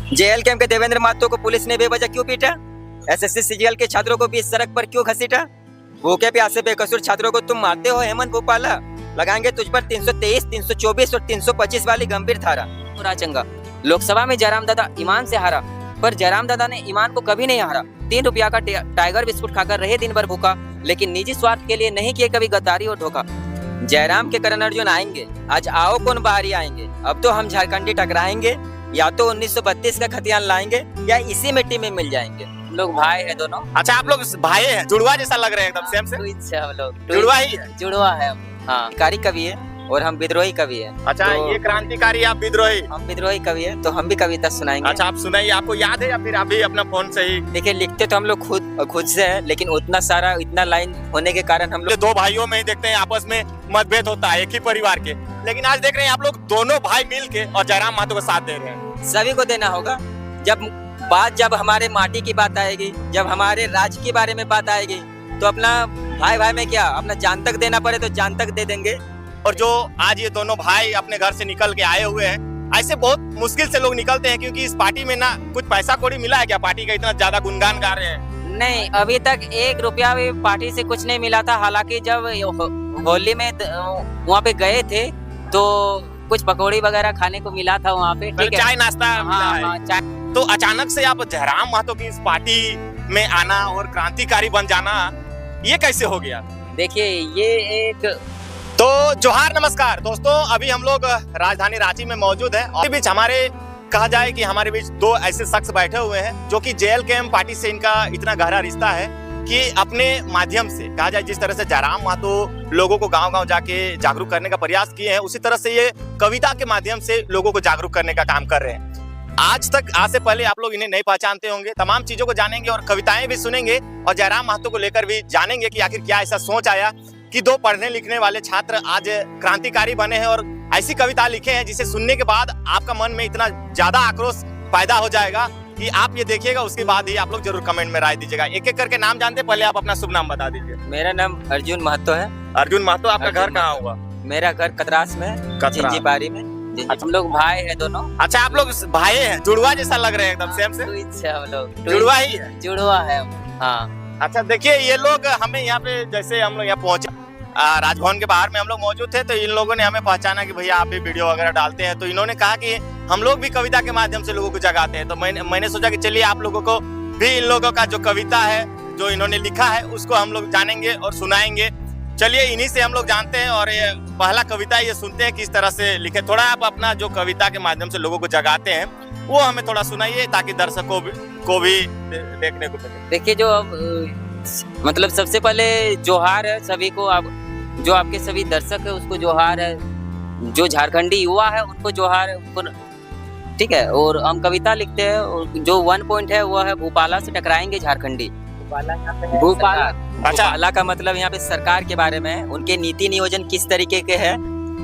JL camp के देवेंद्र महतो को police ने बेवजह क्यों पीटा? एसएससी सीजीएल के छात्रों को बीच सड़क पर क्यों घसीटा? भूखे प्यासे बेकसूर छात्रों को तुम मारते हो हेमंत भोपाला। लगाएंगे तुझ पर 323, 324 और 325 वाली गंभीर धारा। चंगा लोकसभा में जयराम दादा ईमान से हारा, पर जयराम दादा ने ईमान को कभी नहीं हारा। 3 रुपया का टाइगर बिस्कुट खाकर रहे दिन भर भूखा, लेकिन निजी स्वार्थ के लिए नहीं किए कभी गद्दारी और धोखा। जयराम के करण अर्जुन आएंगे, आज आओ कौन बाहरी आएंगे। अब तो हम झारखंडी टकराएंगे, या तो 1932 का खतियान लाएंगे या इसी मिट्टी में मिल जाएंगे। हम लोग भाई है दोनों। अच्छा, आप लोग भाई हैं, जुड़वा जैसा लग रहे हैं एकदम सेम से। हम लोग जुड़वा ही है। जुड़वा है। हाँ, कारी कवि है और हम विद्रोही कवि है। अच्छा, तो ये क्रांतिकारी, आप विद्रोही। हम विद्रोही कवि है, तो हम भी कविता सुनाएंगे। अच्छा, आप सुनाइए। आपको याद है या फिर अभी अपना फोन से ही? देखिए, लिखते तो हम लोग खुद से है, लेकिन इतना लाइन होने के कारण हम लोग 2 भाइयों में ही देखते हैं आपस में मतभेद होता है, एक ही परिवार के। लेकिन आज देख रहे हैं आप लोग दोनों भाई मिल के और जयराम महतो का साथ दे रहे हैं। सभी को देना होगा। जब हमारे माटी की बात आएगी, जब हमारे राज्य के बारे में बात आएगी, तो अपना भाई में क्या अपना जान तक देना पड़े तो जान तक दे देंगे। और जो आज ये दोनों भाई अपने घर से निकल के आए हुए हैं, ऐसे बहुत मुश्किल से लोग निकलते हैं, क्योंकि इस पार्टी में ना कुछ पैसा कौड़ी मिला है क्या? पार्टी का इतना ज्यादा गुणगान गा रहे हैं। नहीं, अभी तक 1 रुपया भी पार्टी से कुछ नहीं मिला था। हालांकि जब होली में वहाँ पे गए थे तो कुछ पकौड़ी वगैरह खाने को मिला था वहाँ पे, ठीक है, चाय नाश्ता मिला है। हाँ, चाय। तो अचानक से आप जयराम महतो की इस पार्टी में आना और क्रांतिकारी बन जाना, ये कैसे हो गया? देखिए, ये एक तो जोहार, नमस्कार दोस्तों। अभी हम लोग राजधानी रांची में मौजूद हैं और बीच हमारे कहा जाए कि हमारे बीच 2 ऐसे शख्स बैठे हुए हैं जो कि जेएल कैंप पार्टी से इनका इतना गहरा रिश्ता है कि अपने माध्यम से कहा जाए, जिस तरह से जयराम महतो लोगों को गांव-गांव जाके जागरूक करने का प्रयास किए हैं, उसी तरह से ये कविता के माध्यम से लोगों को जागरूक करने का काम कर रहे हैं। आज से पहले आप लोग इन्हें नहीं पहचानते होंगे। तमाम चीजों को जानेंगे और कविताएं भी सुनेंगे और जयराम महतो को लेकर भी जानेंगे कि आखिर क्या ऐसा सोच आया कि 2 पढ़ने लिखने वाले छात्र आज क्रांतिकारी बने हैं और ऐसी कविता लिखे हैं जिसे सुनने के बाद आपका मन में इतना ज्यादा आक्रोश पैदा हो जाएगा कि आप ये देखिएगा। उसके बाद ही आप लोग जरूर कमेंट में राय दीजिएगा। एक एक करके नाम जानते, पहले आप अपना शुभ नाम बता दीजिए। मेरा नाम अर्जुन महतो है। अर्जुन महतो, आपका घर कहाँ हुआ? मेरा घर कतरास में, जिंजीबारी में। हम लोग भाई है दोनों। अच्छा, आप लोग भाई हैं, जुड़वा जैसा लग रहे हैं एकदम सेम से। हम लोग जुड़वा ही है। जुड़वा है। हाँ। अच्छा, देखिए, ये लोग हमें यहाँ पे, जैसे हम लोग यहाँ पहुंचे राजभवन के बाहर में हम लोग मौजूद थे, तो इन लोगों ने हमें पहचाना कि भैया आप भी वीडियो वगैरह डालते हैं। तो इन्होंने कहा कि हम लोग भी कविता के माध्यम से लोगों को जगाते हैं। तो मैंने सोचा कि चलिए आप लोगों को भी इन लोगों का जो कविता है, जो इन्होंने लिखा है, उसको हम लोग जानेंगे और सुनाएंगे। चलिए, इन्हीं से हम लोग जानते हैं और ये पहला कविता ये सुनते हैं किस तरह से लिखे। थोड़ा आप अपना जो कविता के माध्यम से लोगों को जगाते हैं वो हमें थोड़ा सुनाइए, ताकि दर्शकों को भी देखने को मिले। देखिए, जो मतलब सबसे पहले जोहार है सभी को। आप जो आपके सभी दर्शक है उसको जोहार है, जो झारखंडी युवा है उनको जोहार है, उनको, ठीक है। और हम कविता लिखते हैं और जो 1 पॉइंट है वो है भोपाला से टकराएंगे झारखंडी। भोपाला का मतलब यहाँ पे सरकार के बारे में, उनके नीति नियोजन किस तरीके के है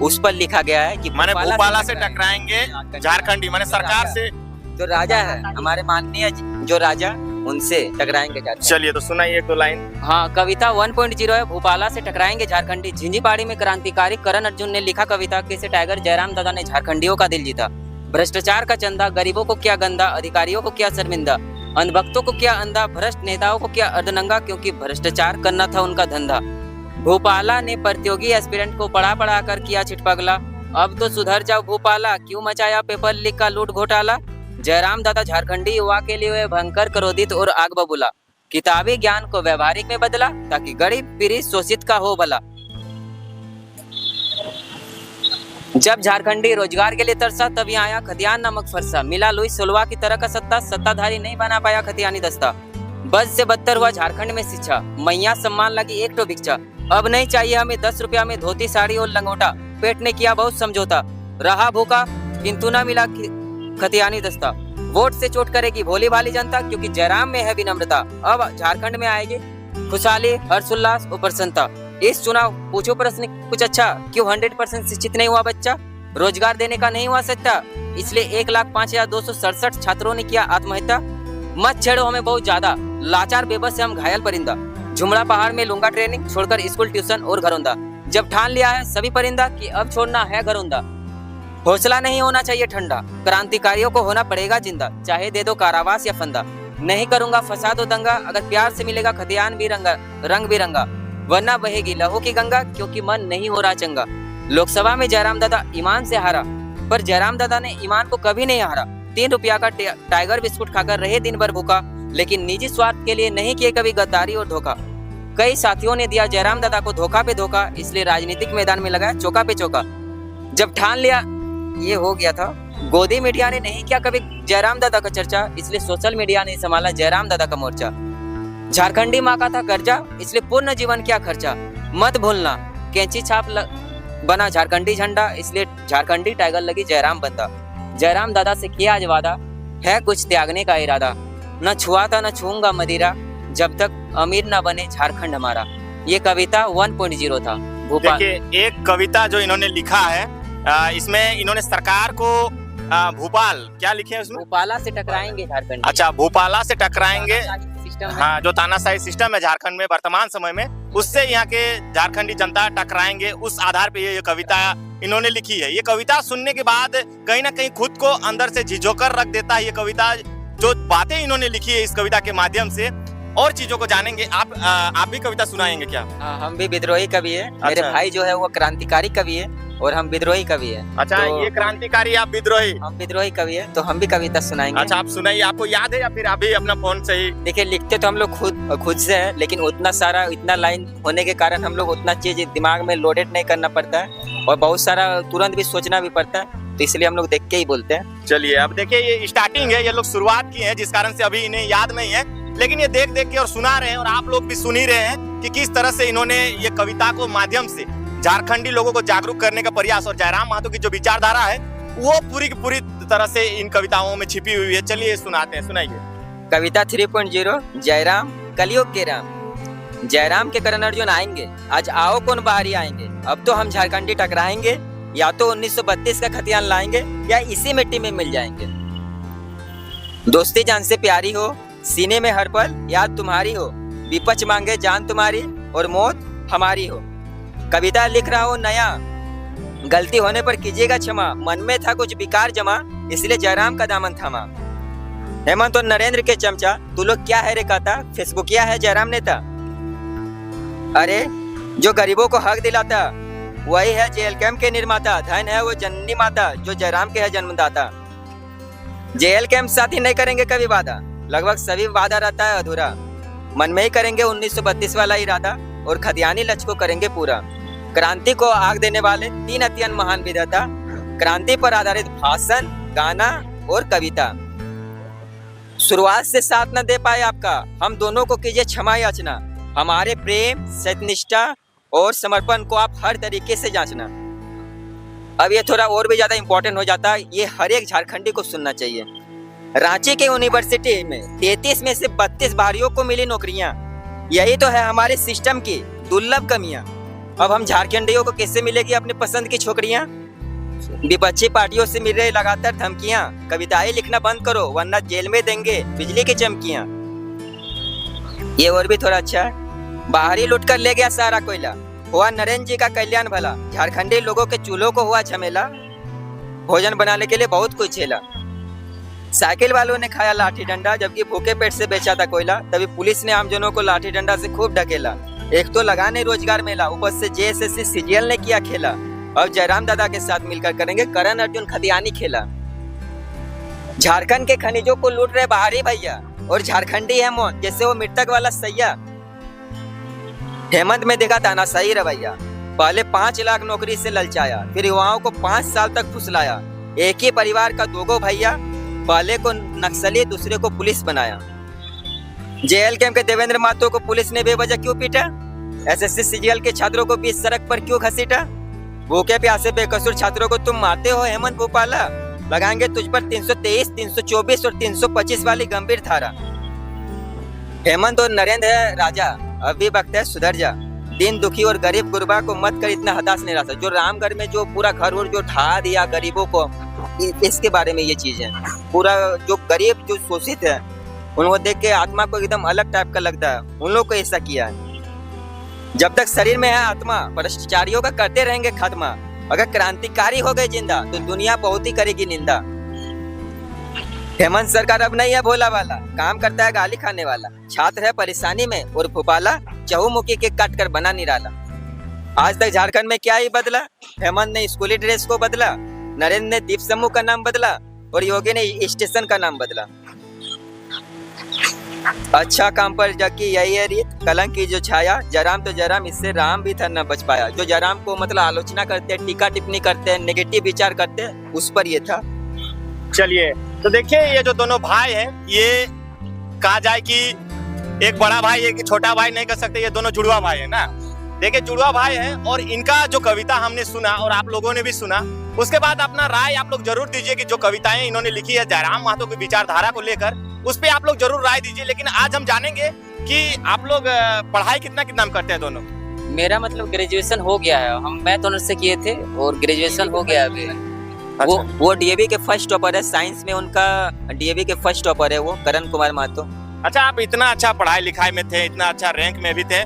उस पर लिखा गया है कि माने भोपाला से टकराएंगे झारखंडी, माने सरकार से जो राजा है, हमारे माननीय जो राजा, उनसे टकराएंगे झारखंडी। चलिए, तो सुनाइए एक 2 लाइन। हाँ, कविता 1.0 है, भोपाला से टकराएंगे झारखंडी। झिंझीपाड़ी में क्रांतिकारी करण अर्जुन ने लिखा कविता, कैसे टाइगर जयराम दादा ने झारखंडियों का दिल जीता। भ्रष्टाचार का चंदा, गरीबों को किया गंदा, अधिकारियों को किया शर्मिंदा, अंधभक्तों को किया अंधा, भ्रष्ट नेताओं को किया अर्धनंगा, क्योंकि भ्रष्टाचार करना था उनका धंधा। भोपाला ने प्रतियोगी एस्पिरेंट को पढ़ा कर किया छिटपगला। अब तो सुधर जाओ भोपाला, क्यों मचाया पेपर लीक का लूट घोटाला। जयराम दादा झारखंडी युवा के लिए भयंकर क्रोधित और आग बबूला। किताबी ज्ञान को व्यवहारिक में बदला, ताकि गरीब पीड़ित शोषित का हो भला। जब झारखंडी रोजगार के लिए तरसा, तभी आया खतियान नामक फरसा। मिला लुई सोलवा की तरह का सत्ता, सत्ताधारी नहीं बना पाया खतियानी दस्ता। बद से बदतर हुआ झारखंड में शिक्षा, मैया सम्मान लगी एक तो भिक्षा। अब नहीं चाहिए हमें 10 रुपया में धोती साड़ी और लंगोटा। पेट ने किया बहुत समझौता, रहा भूखा किंतु न मिला खतियानी दस्ता। वोट से चोट करेगी भोली भाली जनता, क्योंकि जयराम में है विनम्रता। अब झारखंड में आएगी खुशहाली, हर्षोल्लास और प्रसन्नता। इस चुनाव पूछो प्रश्न कुछ अच्छा, क्यों 100% शिक्षित नहीं हुआ बच्चा। रोजगार देने का नहीं हुआ सत्ता, इसलिए 1,05,267 छात्रों ने किया आत्महत्या। मत छेड़ो हमें बहुत ज्यादा, लाचार बेबस से हम घायल परिंदा। झुमड़ा पहाड़ में लूंगा ट्रेनिंग, छोड़कर स्कूल ट्यूशन और घरौंदा। जब ठान लिया है सभी परिंदा कि अब छोड़ना है घरौंदा। हौसला नहीं होना चाहिए ठंडा, क्रांतिकारियों को होना पड़ेगा जिंदा, चाहे दे दो कारावास या फंदा। नहीं करूंगा फसाद और दंगा, अगर प्यार से मिलेगा खतियान भी रंग बिरंगा, वरना बहेगी लहू की गंगा, क्योंकि मन नहीं हो रहा चंगा। लोकसभा में जयराम दादा ईमान से हारा, पर जयराम दादा ने ईमान को कभी नहीं हारा। 3 रुपया का टाइगर बिस्कुट खाकर रहे दिन भर भूखा, लेकिन निजी स्वार्थ के लिए नहीं किए कभी गद्दारी और धोखा। कई साथियों ने दिया जयराम दादा को धोखा पे धोखा, इसलिए राजनीतिक मैदान में लगाया चौका पे चौका। जब ठान लिया ये हो गया था, गोदी मीडिया ने नहीं किया कभी जयराम दादा का चर्चा, इसलिए सोशल मीडिया ने संभाला जयराम दादा का मोर्चा। झारखंडी माँ का था कर्जा, इसलिए पूर्ण जीवन क्या खर्चा। मत भूलना कैंची छाप बना झारखंडी झंडा, इसलिए झारखंडी टाइगर लगी जयराम बंदा। जयराम दादा से किया आज वादा, है कुछ त्यागने का इरादा। न छुआ था न छूंगा मदिरा, जब तक अमीर न बने झारखंड हमारा। ये कविता 1.0 था। भोपाल। देखिए एक कविता जो इन्होंने लिखा है, इसमें इन्होंने सरकार को भोपाल क्या लिखे हैं उसमें? भोपाला से टकराएंगे झारखंड। अच्छा, भोपाला से टकराएंगे। सिस्टम है। हाँ, जो तानाशाही सिस्टम है झारखंड में वर्तमान समय में, उससे यहाँ के झारखंडी जनता टकराएंगे, उस आधार पे ये कविता इन्होंने लिखी है। ये कविता सुनने के बाद कहीं ना कहीं खुद को अंदर से झिझोकर रख देता है। ये कविता, जो बातें इन्होंने लिखी है इस कविता के माध्यम से, और चीजों को जानेंगे। आप भी कविता सुनाएंगे क्या? हम भी विद्रोही कवि है। मेरे भाई जो है वो क्रांतिकारी कवि है और हम विद्रोही कवि है। अच्छा, तो ये क्रांतिकारी, आप विद्रोही। हम विद्रोही कवि है, तो हम भी कविता सुनाएंगे। अच्छा, आप सुनाइए। आपको याद है या फिर अभी अपना फोन से ही? देखिए, लिखते तो हम लोग खुद से है, लेकिन उतना सारा इतना लाइन होने के कारण हम लोग उतना चीज दिमाग में लोडेड नहीं करना पड़ता है, और बहुत सारा तुरंत भी सोचना भी पड़ता है, तो इसलिए हम लोग देख के ही बोलते हैं। चलिए, अब देखिए ये स्टार्टिंग है, ये लोग शुरुआत की है, जिस कारण से अभी इन्हें याद नहीं है, लेकिन ये देख देख के और सुना रहे हैं, और आप लोग भी सुन ही रहे हैं कि किस तरह से इन्होंने ये कविता को माध्यम से झारखंडी लोगों को जागरूक करने का प्रयास, और जयराम महतो की जो विचारधारा है वो पूरी की पूरी तरह से इन कविताओं में छिपी हुई है। चलिए सुनाते हैं, सुनाइए। कविता 3.0 जयराम कलयुग के राम। जयराम के करण अर्जुन आएंगे, आज आओ कौन बाहरी आएंगे। अब तो हम झारखंडी टकराएंगे, या तो 1932 का खतियान लाएंगे, या इसी मिट्टी में मिल जाएंगे। दोस्ती जान से प्यारी हो, सीने में हर पल याद तुम्हारी हो, विपक्ष मांगे जान तुम्हारी और मौत हमारी हो। कविता लिख रहा हो नया, गलती होने पर कीजिएगा क्षमा, मन में था कुछ विकार जमा, इसलिए जयराम का दामन थामा। हेमंत और नरेंद्र के चमचा, तू लोग क्या है रे कहता, फेसबुकिया है जयराम नेता। अरे जो गरीबों को हक दिलाता, वही है जेल कैंप के निर्माता। धन है वो जननी माता, जो जयराम के है जन्मदाता। जेल कैंप साथ ही नहीं करेंगे कभी वादा, लगभग सभी वादा रहता है अधूरा। मन में ही करेंगे 1932 वाला इरादा, और खतियानी लक्ष्य को करेंगे पूरा। क्रांति को आग देने वाले 3 अत्यंत महान विधाता, क्रांति पर आधारित भाषण, गाना और कविता। शुरुआत से साथ न दे पाए आपका, हम दोनों को कीजिए क्षमा याचना। हमारे प्रेम, सत्यनिष्ठा और समर्पण को आप हर तरीके से जांचना। अब ये थोड़ा और भी ज्यादा इम्पोर्टेंट हो जाता है, ये हर एक झारखंडी को सुनना चाहिए। रांची के यूनिवर्सिटी में 33 में से 32 बाहरियों को मिली नौकरियां, यही तो है हमारे सिस्टम की दुर्लभ कमियां। अब हम झारखंडियों को कैसे मिलेगी अपनी पसंद की छोकरियां? विपक्षी पार्टियों से मिल रही लगातार धमकियां, कविताएं लिखना बंद करो वरना जेल में देंगे बिजली की चमकियां। ये और भी थोड़ा अच्छा है। बाहरी लूट कर ले गया सारा कोयला, हुआ नरेंद्र जी का कल्याण भला। झारखंडी लोगों के चूल्हों को हुआ झमेला, भोजन बनाने के लिए बहुत कुछ झेला। साइकिल वालों ने खाया लाठी डंडा, जबकि भूखे पेट से बेचा था कोयला। तभी पुलिस ने आमजनों को लाठी डंडा से खूब ढकेला। एक तो लगाने रोजगार मेला, ऊपर से जेएसएससी सीजीएल ने किया खेला। अब जयराम दादा के साथ मिलकर करेंगे करण अर्जुन खतियानी खेला। झारखंड के खनिजों को लूट रहे बाहरी भैया, और झारखंडी है मौत जैसे वो मृतक वाला सैया। हेमंत में देखा तानाशाही रवैया, पहले 5 लाख नौकरी से ललचाया, फिर युवाओं को 5 साल तक फुसलाया। एक ही परिवार का 2 भैया, पहले को नक्सली दूसरे को पुलिस बनाया। जेएल कैंप के देवेंद्र महतो को पुलिस ने बेवजह क्यों पीटा? एसएससी सीजीएल के छात्रों को बीच सड़क पर क्यों घसीटा? भूखे प्यासे बेकसूर छात्रों को तुम मारते हो हेमंत भोपाला, लगाएंगे तुझ पर 323, 324 और 325 वाली गंभीर धारा। हेमंत और नरेंद्र है राजा, अभी वक्त है सुधर जा। दिन दुखी और गरीब गुरबा को मत कर इतना हताश निराशा। जो रामगढ़ में जो पूरा घर और जो ढा दिया गरीबों को, इसके बारे में ये चीज है। पूरा जो गरीब जो शोषित है, उनको देख के आत्मा को एकदम अलग टाइप का लगता है। उन लोग को ऐसा किया है। जब तक शरीर में है आत्मा, भ्रष्टाचारियों का करते रहेंगे खात्मा। अगर क्रांतिकारी हो गए जिंदा तो दुनिया बहुत ही करेगी निंदा। हेमंत सरकार अब नहीं है भोला वाला, काम करता है गाली खाने वाला। छात्र है परेशानी में और भोपाला चहुमुखी के काट कर बना निराला। आज तक झारखंड में क्या ही बदला, हेमंत ने स्कूली ड्रेस को बदला, नरेंद्र ने दीप समूह का नाम बदला और योगी ने स्टेशन का नाम बदला। अच्छा काम पर जबकि यही है रीत, कलंक की जो छाया, जराम तो जराम इससे राम भी था न बच पाया। जो जराम को मतलब आलोचना करते हैं, टीका टिप्पणी करते हैं, नेगेटिव विचार करते हैं, उस पर ये था। चलिए तो देखिए ये जो दोनों भाई हैं, ये कहा जाए कि एक बड़ा भाई एक छोटा भाई नहीं कर सकते, ये दोनों जुड़वा भाई है ना। देखिए जुड़वा भाई हैं और इनका जो कविता हमने सुना और आप लोगों ने भी सुना, उसके बाद अपना राय आप लोग जरूर दीजिए कि जो कविताएं इन्होंने लिखी है जयराम महतो की विचारधारा को लेकर, उस पे आप लोग जरूर राय दीजिए। लेकिन आज हम जानेंगे कि आप लोग पढ़ाई कितना कितना करते हैं दोनों। मेरा मतलब ग्रेजुएशन हो गया है, मैं तो नर्स किए थे और ग्रेजुएशन हो गया अभी। वो डीएवी के फर्स्ट टॉपर है, साइंस में उनका डीएवी के फर्स्ट टॉपर है वो करण कुमार महतो। अच्छा, आप इतना अच्छा पढ़ाई लिखाई में थे, इतना अच्छा रैंक में भी थे,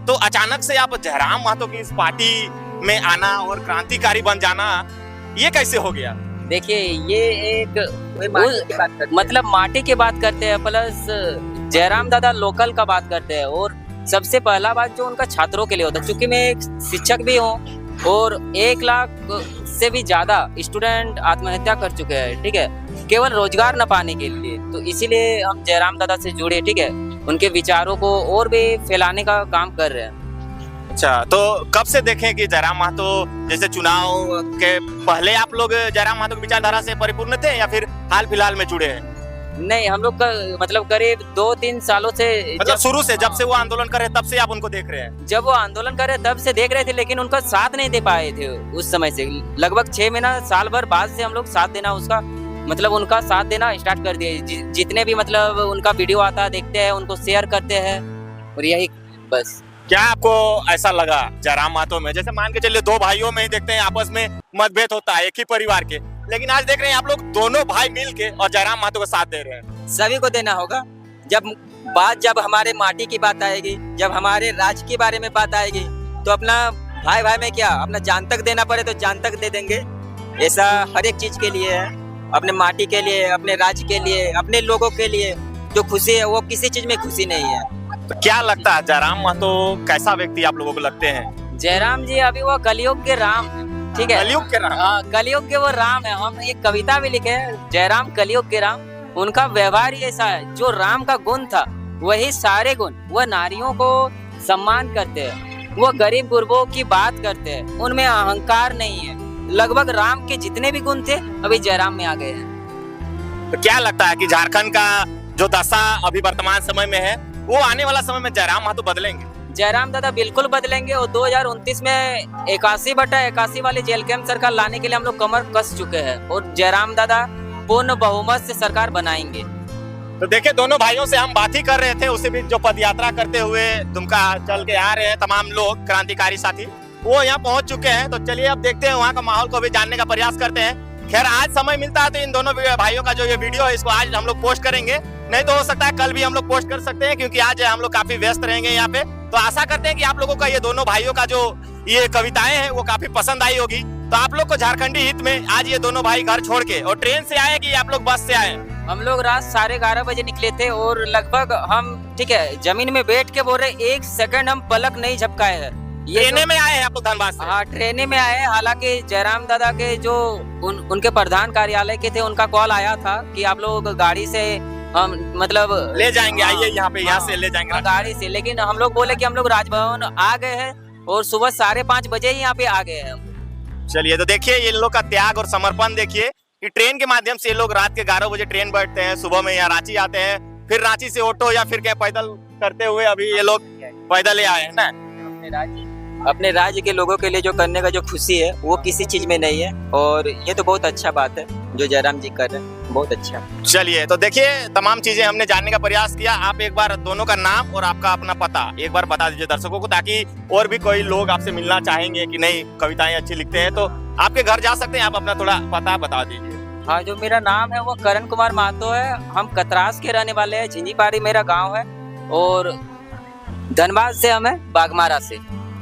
तो अचानक से आप जयराम महतो की इस पार्टी में आना और क्रांतिकारी बन जाना, ये कैसे हो गया? देखिए ये एक मतलब माटी की बात करते हैं, प्लस जयराम दादा लोकल का बात करते हैं। और सबसे पहला बात जो उनका छात्रों के लिए होता है, क्योंकि मैं एक शिक्षक भी हूँ और 1 लाख से भी ज्यादा स्टूडेंट आत्महत्या कर चुके हैं, ठीक है, केवल रोजगार न पाने के लिए। तो इसीलिए हम जयराम दादा से जुड़े, ठीक है, उनके विचारों को और भी फैलाने का काम कर रहे हैं। अच्छा, तो कब से देखें कि जयराम महतो जैसे चुनाव के पहले आप लोग जयराम महतो की विचारधारा से परिपूर्ण थे या फिर हाल फिलहाल में जुड़े हैं? नहीं, हम लोग का मतलब करीब 2-3 सालों से, मतलब शुरू से जब से वो आंदोलन कर रहे तब से आप उनको देख रहे हैं? जब वो आंदोलन कर रहे तब से देख रहे थे, लेकिन उनका साथ नहीं दे पाए थे उस समय से। लगभग 6 महीना साल भर बाद से हम लोग साथ देना, उसका मतलब उनका साथ देना स्टार्ट कर दिए। जितने भी मतलब उनका वीडियो आता है देखते हैं, उनको शेयर करते हैं और यही बस। क्या आपको ऐसा लगा जयराम महतो में, जैसे मान के चलिए 2 भाइयों में ही देखते हैं आपस में मतभेद होता है एक ही परिवार के, लेकिन आज देख रहे हैं आप लोग दोनों भाई मिल के और जयराम महतो का साथ दे रहे हैं। सभी को देना होगा। जब हमारे माटी की बात आएगी, जब हमारे राज्य के बारे में बात आएगी, तो अपना भाई भाई में क्या अपना जान तक देना पड़े तो जान तक दे देंगे। ऐसा हर एक चीज के लिए है, अपने माटी के लिए, अपने राज्य के लिए, अपने लोगों के लिए जो खुशी है वो किसी चीज में खुशी नहीं है। तो क्या लगता है जयराम महतो कैसा व्यक्ति आप लोगों को लगते हैं? जयराम जी अभी वो कलयुग के राम, ठीक है, कलयुग के राम। हाँ, कलयुग के वो राम है। हम एक कविता भी लिखे है, जयराम कलयुग के राम। उनका व्यवहार ही ऐसा है, जो राम का गुण था वही सारे गुण। वह नारियों को सम्मान करते हैं, वो गरीब गुरबों की बात करते हैं, उनमें अहंकार नहीं है। लगभग राम के जितने भी गुण थे अभी जयराम में आ गए हैं। तो क्या लगता है कि झारखंड का जो दशा अभी वर्तमान समय में है, वो आने वाला समय में जयराम महतो बदलेंगे? जयराम दादा बिल्कुल बदलेंगे और 2029 में 81/81 वाली जेल कैंप सरकार लाने के लिए हम लोग कमर कस चुके हैं और जयराम दादा पूर्ण बहुमत से सरकार बनाएंगे। तो देखिए दोनों भाइयों से हम बात ही कर रहे थे, उसे भी जो पदयात्रा करते हुए दुमका चल के आ रहे हैं तमाम लोग क्रांतिकारी साथी, वो यहाँ पहुंच चुके हैं। तो चलिए अब देखते हैं वहाँ का माहौल को भी जानने का प्रयास करते हैं। खैर आज समय मिलता है तो इन दोनों भाइयों का जो ये वीडियो है इसको आज हम लोग पोस्ट करेंगे, नहीं तो हो सकता है कल भी हम लोग पोस्ट कर सकते हैं, क्योंकि आज हम लोग काफी व्यस्त रहेंगे यहाँ पे। तो आशा करते हैं कि आप लोगों का ये दोनों भाइयों का जो ये कविताएं हैं वो काफी पसंद आई होगी। तो आप लोग को झारखंडी हित में आज ये दोनों भाई घर छोड़ के, और ट्रेन से आए कि आप लोग बस से आए? हम लोग रात 11:30 बजे निकले थे और लगभग हम, ठीक है, जमीन में बैठ के बोल रहे 1 सेकंड हम पलक नहीं झपकाए हैं। ट्रेने में आए हैं आप लोग धनबाद से? हाँ, ट्रेने में आए। हालांकि जयराम दादा के जो उनके प्रधान कार्यालय के थे, उनका कॉल आया था कि आप लोग गाड़ी से हम मतलब ले जाएंगे, आइए यहाँ पे, यहाँ से ले जाएंगे गाड़ी से। लेकिन हम लोग बोले कि हम लोग राजभवन आ गए हैं और सुबह 5:30 बजे ही यहाँ पे आ गए हैं। चलिए तो देखिए ये लोग का त्याग और समर्पण देखिए कि ट्रेन के माध्यम से ये लोग रात के 11 बजे ट्रेन बैठते हैं, सुबह में यहाँ रांची आते हैं, फिर रांची से ऑटो या फिर क्या पैदल करते हुए अभी ये लोग पैदल ही आए हैं ना। अपने राज्य के लोगों के लिए जो करने का जो खुशी है वो किसी चीज में नहीं है, और ये तो बहुत अच्छा बात है जो जयराम जी कर रहे हैं, बहुत अच्छा। चलिए तो देखिए तमाम चीजें हमने जानने का प्रयास किया। आप एक बार दोनों का नाम और आपका अपना पता एक बार बता दीजिए दर्शकों को, ताकि और भी कोई लोग आपसे मिलना चाहेंगे कि नहीं कविताएं अच्छी लिखते हैं तो आपके घर जा सकते हैं। आप अपना थोड़ा पता बता दीजिए। हाँ, जो मेरा नाम है वो करण कुमार महतो है। हम कतरास के रहने वाले हैं, झिंझीपाड़ी मेरा गाँव है और धनबाद से हम है, बागमारा से।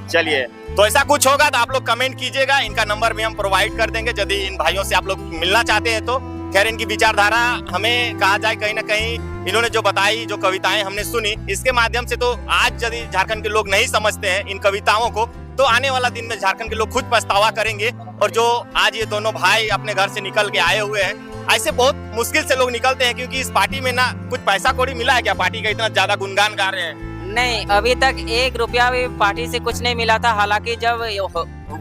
चलिए, तो ऐसा कुछ होगा तो आप लोग कमेंट कीजिएगा, इनका नंबर भी हम प्रोवाइड कर देंगे यदि इन भाइयों से आप लोग मिलना चाहते हैं तो। खैर, इनकी विचारधारा हमें कहा जाए कहीं ना कहीं इन्होंने जो बताई, जो कविताएं हमने सुनी, इसके माध्यम से तो आज यदि झारखंड के लोग नहीं समझते हैं इन कविताओं को, तो आने वाला दिन में झारखंड के लोग खुद पछतावा करेंगे। और जो आज ये दोनों भाई अपने घर से निकल के आए हुए हैं, ऐसे बहुत मुश्किल से लोग निकलते हैं, क्योंकि इस पार्टी में ना कुछ पैसा कौड़ी मिला है क्या? पार्टी का इतना ज्यादा गुणगान गा रहे हैं। नहीं, अभी तक 1 रुपया भी पार्टी से कुछ नहीं मिला था। हालांकि जब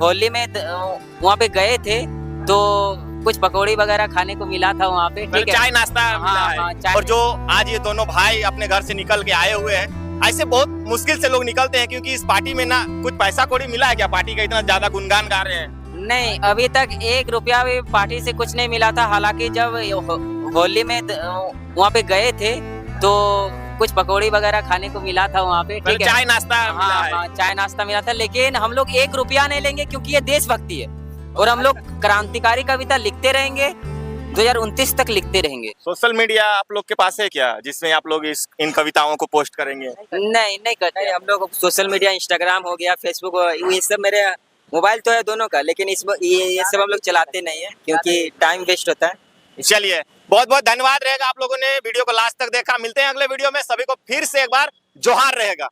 होली में वहाँ पे गए थे तो कुछ पकौड़ी वगैरह खाने को मिला था वहाँ पे, ठीक है, चाय नाश्ता मिला है। हाँ, चाय। और जो आज ये दोनों भाई अपने घर से निकल के आए हुए हैं, ऐसे बहुत मुश्किल से लोग निकलते हैं, क्योंकि इस पार्टी में ना कुछ पैसा कौड़ी मिला है क्या? पार्टी का इतना ज्यादा गुणगान गा रहे हैं। नहीं, अभी तक 1 रुपया भी पार्टी से कुछ नहीं मिला था। हालांकि जब होली में वहाँ पे गए थे तो कुछ पकौड़ी वगैरह खाने को मिला था वहाँ पे, ठीक है, चाय नाश्ता मिला है। हाँ, चाय नाश्ता मिला था। लेकिन हम लोग 1 रुपया नहीं लेंगे, क्योंकि ये देशभक्ति है और हम लोग क्रांतिकारी कविता लिखते रहेंगे, 2029 तक लिखते रहेंगे। सोशल मीडिया आप लोग के पास है क्या, जिसमें आप लोग इन कविताओं को पोस्ट करेंगे? नहीं करते हम लोग सोशल मीडिया, इंस्टाग्राम हो गया, फेसबुक, ये सब मेरे मोबाइल तो है दोनों का, लेकिन ये सब हम लोग चलाते नहीं है क्योंकि टाइम वेस्ट होता है। चलिए, बहुत बहुत धन्यवाद रहेगा, आप लोगों ने वीडियो को लास्ट तक देखा। मिलते हैं अगले वीडियो में, सभी को फिर से एक बार जोहार रहेगा।